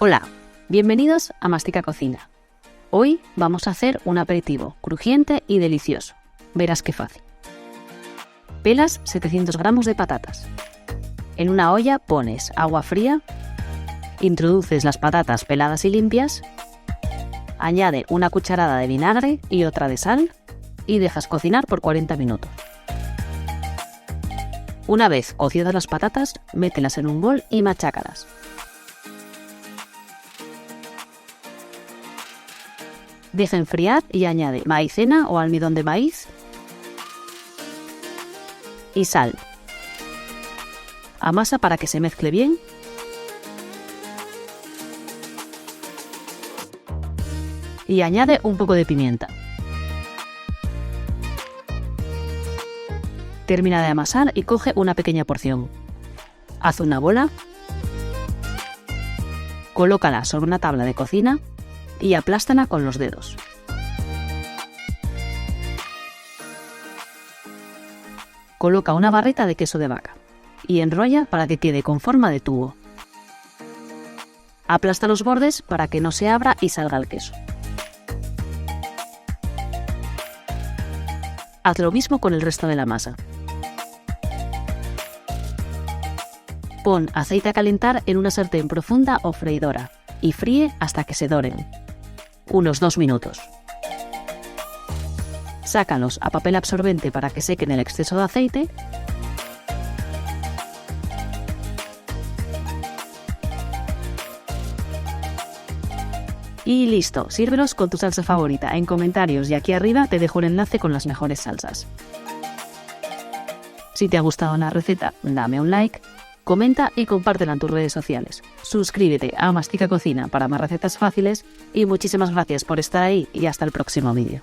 Hola, bienvenidos a Mastica Cocina. Hoy vamos a hacer un aperitivo crujiente y delicioso. Verás qué fácil. Pelas 700 gramos de patatas. En una olla pones agua fría, introduces las patatas peladas y limpias, añade una cucharada de vinagre y otra de sal y dejas cocinar por 40 minutos. Una vez cocidas las patatas, mételas en un bol y machácalas. Deja enfriar y añade maicena o almidón de maíz y sal. Amasa para que se mezcle bien. Y añade un poco de pimienta. Termina de amasar y coge una pequeña porción. Haz una bola. Colócala sobre una tabla de cocina y aplástala con los dedos. Coloca una barrita de queso de vaca y enrolla para que quede con forma de tubo. Aplasta los bordes para que no se abra y salga el queso. Haz lo mismo con el resto de la masa. Pon aceite a calentar en una sartén profunda o freidora y fríe hasta que se doren. Unos 2 minutos. Sácalos a papel absorbente para que sequen el exceso de aceite. Y listo, sírvelos con tu salsa favorita. En comentarios y aquí arriba te dejo un enlace con las mejores salsas. Si te ha gustado la receta, dame un like, comenta y compártela en tus redes sociales. Suscríbete a Mastica Cocina para más recetas fáciles y muchísimas gracias por estar ahí y hasta el próximo vídeo.